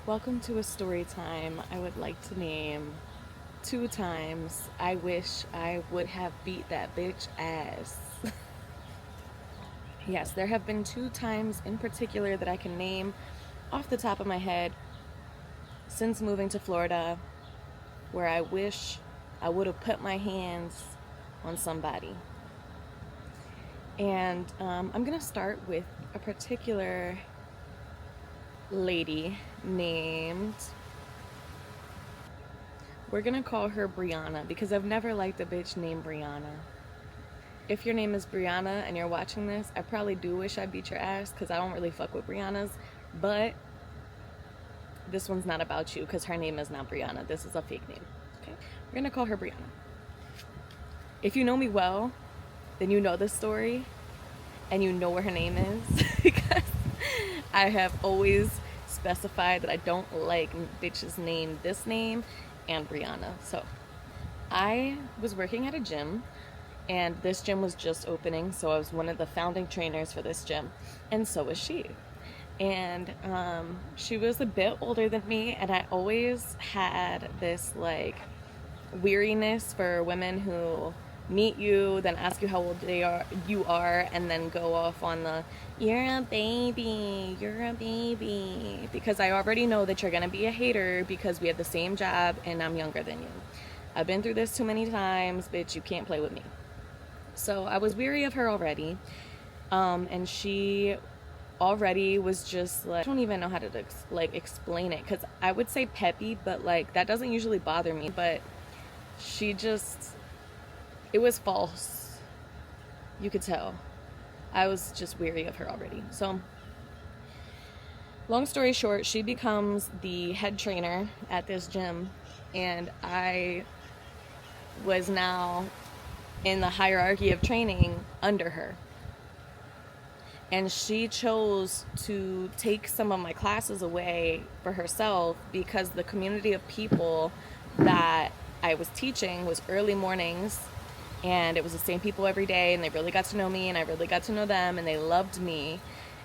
Welcome to a story time. I would like to name 2 times I wish I would have beat that bitch ass. Yes, there have been 2 times in particular that I can name off the top of my head since moving to Florida where I wish I would have put my hands on somebody. And I'm going to start with a particular lady named, we're gonna call her Brianna because I've never liked a bitch named Brianna. If your name is Brianna and you're watching this, I probably do wish I beat your ass because I don't really fuck with Briannas, but this one's not about you because her name is not Brianna. This is a fake name. Okay, we're gonna call her Brianna. If you know me well, then you know this story and you know where her name is because I have always specified that I don't like bitches named this name and Brianna. So I was working at a gym and this gym was just opening, so I was one of the founding trainers for this gym, and so was she. And she was a bit older than me, and I always had this like weariness for women who meet you, then ask you how old you are, and then go off on the you're a baby, because I already know that you're gonna be a hater because we have the same job and I'm younger than you. I've been through this too many times, bitch. You can't play with me. So I was weary of her already, and she already was just like, I don't even know how to explain it, because I would say peppy, but like that doesn't usually bother me, but she just, it was false. You could tell. I was just weary of her already. So, long story short, she becomes the head trainer at this gym, and I was now in the hierarchy of training under her. And she chose to take some of my classes away for herself because the community of people that I was teaching was early mornings, and it was the same people every day, and they really got to know me and I really got to know them, and they loved me.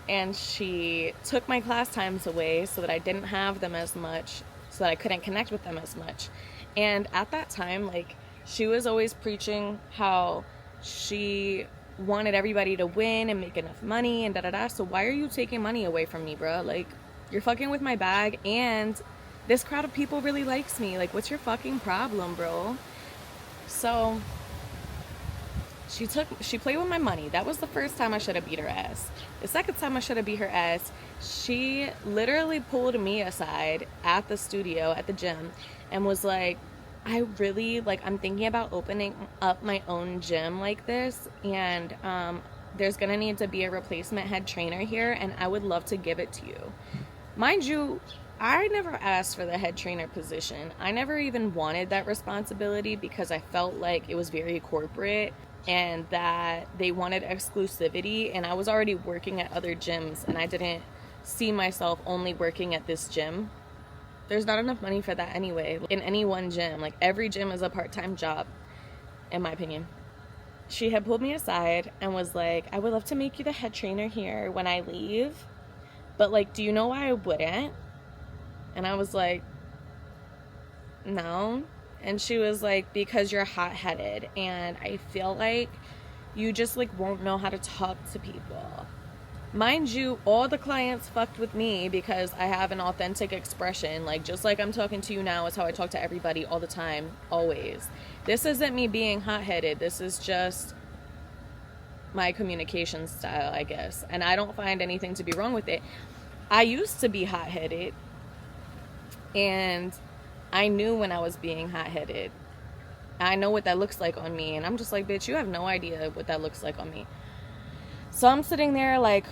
And she took my class times away so that I didn't have them as much, so that I couldn't connect with them as much. And at that time, like, she was always preaching how she wanted everybody to win and make enough money and da-da-da. So why are you taking money away from me, bro? Like, you're fucking with my bag, and this crowd of people really likes me. Like, what's your fucking problem, bro? So she played with my money. That was the first time I should have beat her ass. The second time I should have beat her ass, she literally pulled me aside at the studio, at the gym, and was like, I really, like, I'm thinking about opening up my own gym like this, and there's gonna need to be a replacement head trainer here, and I would love to give it to you. Mind you, I never asked for the head trainer position. I never even wanted that responsibility because I felt like it was very corporate and that they wanted exclusivity, and I was already working at other gyms and I didn't see myself only working at this gym. There's not enough money for that anyway in any one gym. Like, every gym is a part-time job, in my opinion. She had pulled me aside and was like, I would love to make you the head trainer here when I leave, but like, do you know why I wouldn't? And I was like, no. And she was like, because you're hot-headed and I feel like you just like won't know how to talk to people. Mind you, all the clients fucked with me because I have an authentic expression. Like, just like I'm talking to you now is how I talk to everybody all the time, always. This isn't me being hot-headed. This is just my communication style, I guess. And I don't find anything to be wrong with it. I used to be hot-headed, and I knew when I was being hot-headed. I know what that looks like on me, and I'm just like, bitch, you have no idea what that looks like on me. So I'm sitting there like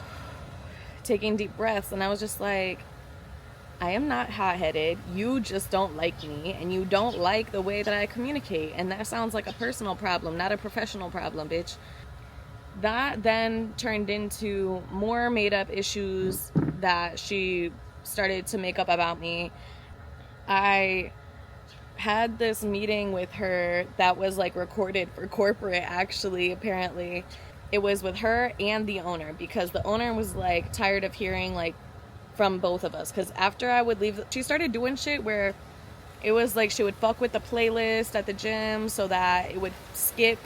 taking deep breaths, and I was just like, I am not hot-headed. You just don't like me, and you don't like the way that I communicate, and that sounds like a personal problem, not a professional problem, bitch. That then turned into more made-up issues that she started to make up about me. I had this meeting with her that was like recorded for corporate, actually, apparently. It was with her and the owner, because the owner was like tired of hearing like from both of us. Because after I would leave, she started doing shit where it was like she would fuck with the playlist at the gym so that it would skip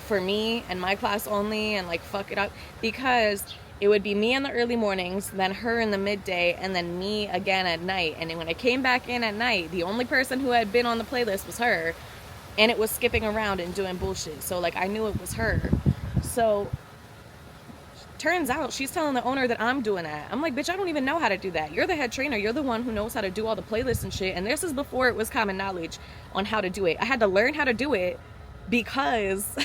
for me and my class only, and like fuck it up, because it would be me in the early mornings, then her in the midday, and then me again at night. And then when I came back in at night, the only person who had been on the playlist was her, and it was skipping around and doing bullshit. So like I knew it was her. So turns out she's telling the owner that I'm doing that. I'm like, bitch, I don't even know how to do that. You're the head trainer. You're the one who knows how to do all the playlists and shit. And this is before it was common knowledge on how to do it. I had to learn how to do it because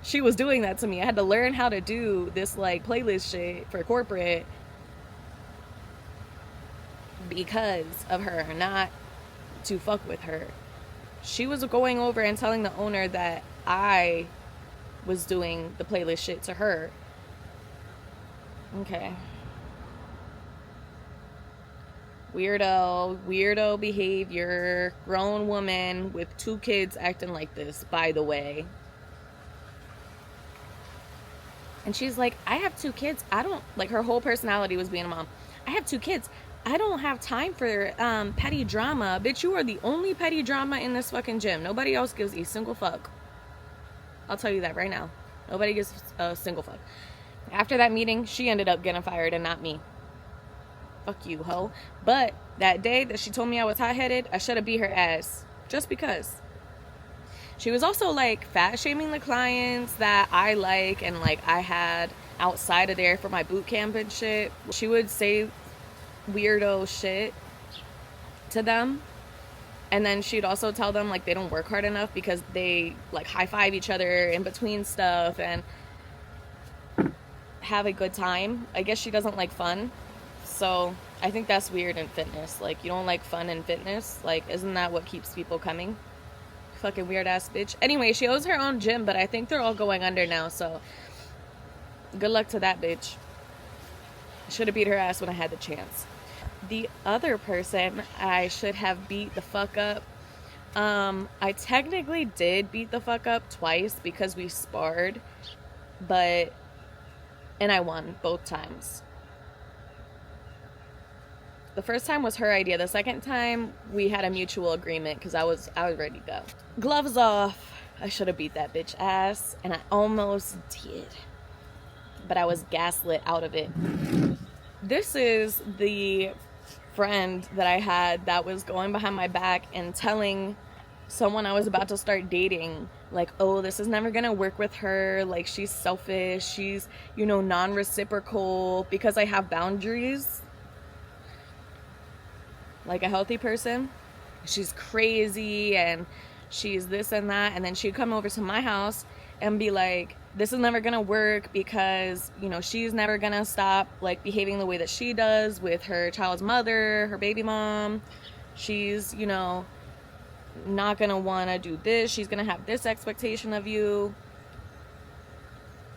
she was doing that to me. I had to learn how to do this like playlist shit for corporate because of her, not to fuck with her. She was going over and telling the owner that I was doing the playlist shit to her. Okay. Weirdo behavior. Grown woman with 2 kids acting like this, by the way. And she's like, I have 2 kids. I don't, like, her whole personality was being a mom. I have 2 kids. I don't have time for petty drama. Bitch, you are the only petty drama in this fucking gym. Nobody else gives a single fuck. I'll tell you that right now. Nobody gives a single fuck. After that meeting, she ended up getting fired and not me. Fuck you, hoe. But that day that she told me I was hot-headed, I should have beat her ass. Just because. She was also, like, fat-shaming the clients that I like and, like, I had outside of there for my boot camp and shit. She would say weirdo shit to them. And then she'd also tell them, like, they don't work hard enough because they, like, high-five each other in between stuff and have a good time. I guess she doesn't like fun. So I think that's weird in fitness. Like, you don't like fun in fitness? Like, isn't that what keeps people coming? Fucking weird ass bitch. Anyway, she owns her own gym, but I think they're all going under now, so good luck to that bitch. I should have beat her ass when I had the chance. The other person I should have beat the fuck up, I technically did beat the fuck up twice because we sparred, and I won both times. The first time was her idea. The second time, we had a mutual agreement because I was ready to go. Gloves off. I should have beat that bitch ass, and I almost did. But I was gaslit out of it. This is the friend that I had that was going behind my back and telling someone I was about to start dating, like, oh, this is never gonna work with her, like, she's selfish, she's, you know, non-reciprocal, because I have boundaries like a healthy person. She's crazy and she's this and that. And then she'd come over to my house and be like, this is never gonna work because, you know, she's never gonna stop, like, behaving the way that she does with her child's mother, her baby mom. She's, you know, not gonna wanna do this. She's gonna have this expectation of you.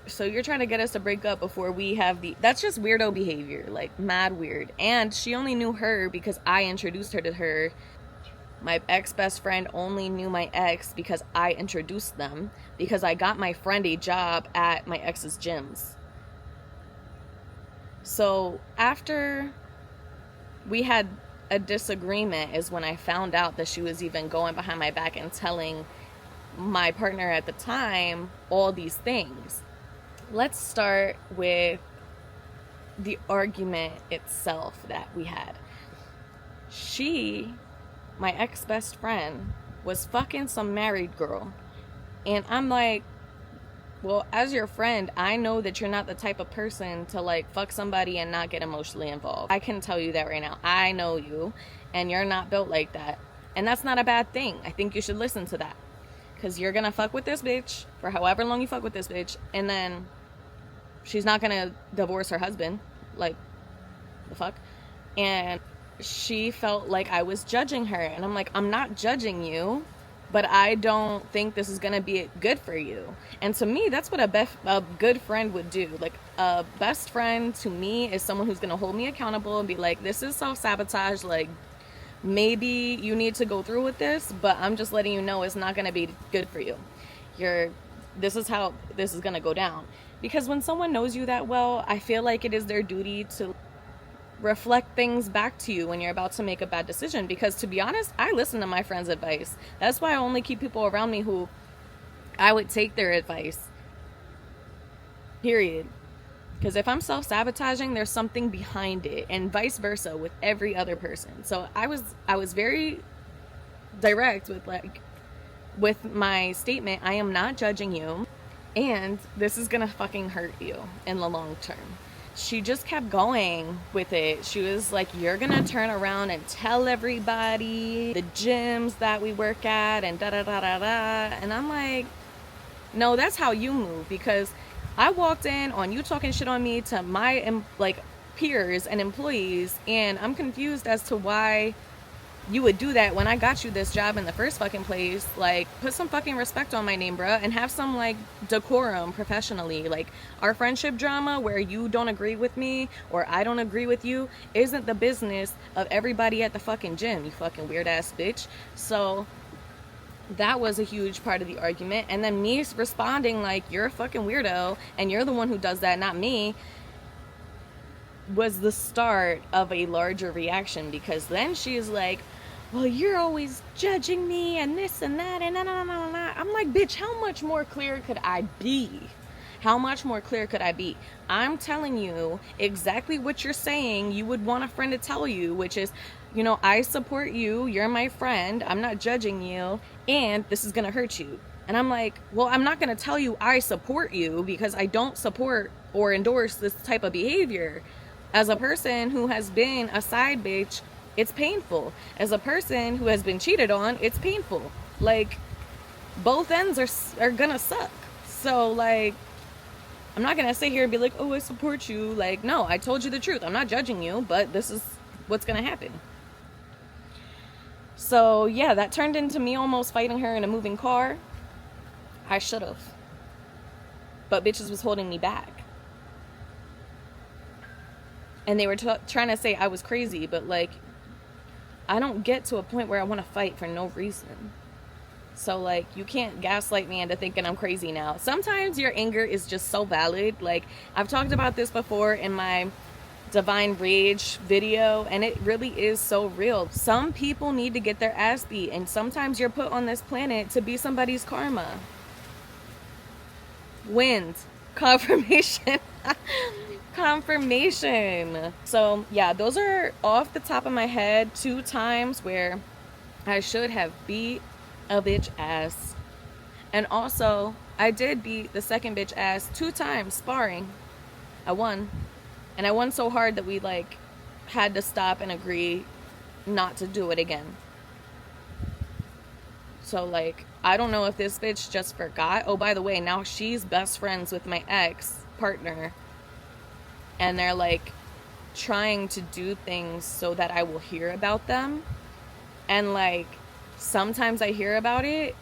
So you're trying to get us to break up before we have that's just weirdo behavior, like, mad weird. And she only knew her because I introduced her to her. My ex-best friend only knew my ex because I introduced them, because I got my friend a job at my ex's gyms. So after we had a disagreement is when I found out that she was even going behind my back and telling my partner at the time all these things. Let's start with the argument itself that we had. She, my ex-best friend, was fucking some married girl. And I'm like, well, as your friend, I know that you're not the type of person to, like, fuck somebody and not get emotionally involved. I can tell you that right now. I know you, and you're not built like that. And that's not a bad thing. I think you should listen to that. Because you're gonna fuck with this bitch for however long you fuck with this bitch, and then she's not gonna divorce her husband. Like, the fuck? And she felt like I was judging her. And I'm like, I'm not judging you, but I don't think this is gonna be good for you. And to me, that's what a good friend would do. Like, a best friend to me is someone who's gonna hold me accountable and be like, this is self-sabotage, like, maybe you need to go through with this, but I'm just letting you know it's not gonna be good for you. This is how this is gonna go down. Because when someone knows you that well, I feel like it is their duty to reflect things back to you when you're about to make a bad decision. Because to be honest, I listen to my friends' advice. That's why I only keep people around me who I would take their advice. Period. Because if I'm self-sabotaging, there's something behind it, and vice versa with every other person. So I was very direct with my statement. I am not judging you, and this is gonna fucking hurt you in the long term. She just kept going with it. She was like, you're gonna turn around and tell everybody the gyms that we work at and da da da da da. And I'm like, no, that's how you move. Because I walked in on you talking shit on me to my peers and employees, and I'm confused as to why you would do that when I got you this job in the first fucking place. Like, put some fucking respect on my name, bruh, and have some like decorum professionally. Like, our friendship drama where you don't agree with me or I don't agree with you isn't the business of everybody at the fucking gym, you fucking weird ass bitch. So that was a huge part of the argument. And then me responding like, you're a fucking weirdo and you're the one who does that, not me, was the start of a larger reaction. Because then she's like, well, you're always judging me and this and that and nah. I'm like, bitch, how much more clear could I be? How much more clear could I be? I'm telling you exactly what you're saying you would want a friend to tell you, which is, you know, I support you, you're my friend, I'm not judging you, and this is gonna hurt you. And I'm like, well, I'm not gonna tell you I support you because I don't support or endorse this type of behavior. As a person who has been a side bitch, it's painful. As a person who has been cheated on, it's painful. Like, both ends are gonna suck. So, like, I'm not gonna sit here and be like, oh, I support you. Like, no, I told you the truth. I'm not judging you, but this is what's gonna happen. So, yeah, that turned into me almost fighting her in a moving car. I should have. But bitches was holding me back. And they were trying to say I was crazy, but, like, I don't get to a point where I want to fight for no reason. So, like, you can't gaslight me into thinking I'm crazy now. Sometimes your anger is just so valid. Like, I've talked about this before in my Divine Rage video, and it really is so real. Some people need to get their ass beat, and sometimes you're put on this planet to be somebody's karma. Wind. Confirmation. Confirmation. So, yeah, those are off the top of my head 2 times where I should have beat a bitch ass. And also, I did beat the second bitch ass 2 times sparring. I won. And I won so hard that we, like, had to stop and agree not to do it again. So, like, I don't know if this bitch just forgot. Oh, by the way, now she's best friends with my ex-partner. And they're, like, trying to do things so that I will hear about them. And, like, sometimes I hear about it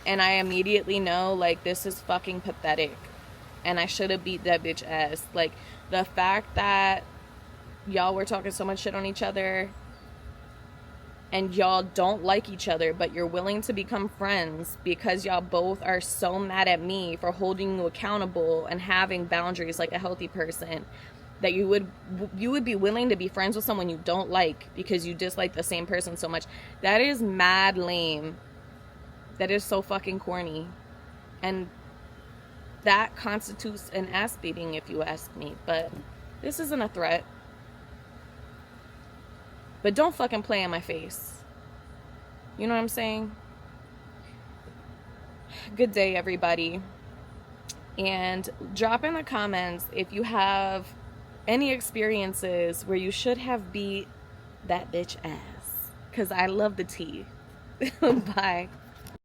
and I immediately know, like, this is fucking pathetic. And I should have beat that bitch ass. Like, the fact that y'all were talking so much shit on each other and y'all don't like each other, but you're willing to become friends because y'all both are so mad at me for holding you accountable and having boundaries like a healthy person, that you would be willing to be friends with someone you don't like because you dislike the same person so much. That is mad lame. That is so fucking corny. And that constitutes an ass beating, if you ask me. But this isn't a threat. But don't fucking play in my face. You know what I'm saying? Good day, everybody. And drop in the comments if you have any experiences where you should have beat that bitch ass. Because I love the tea. Bye.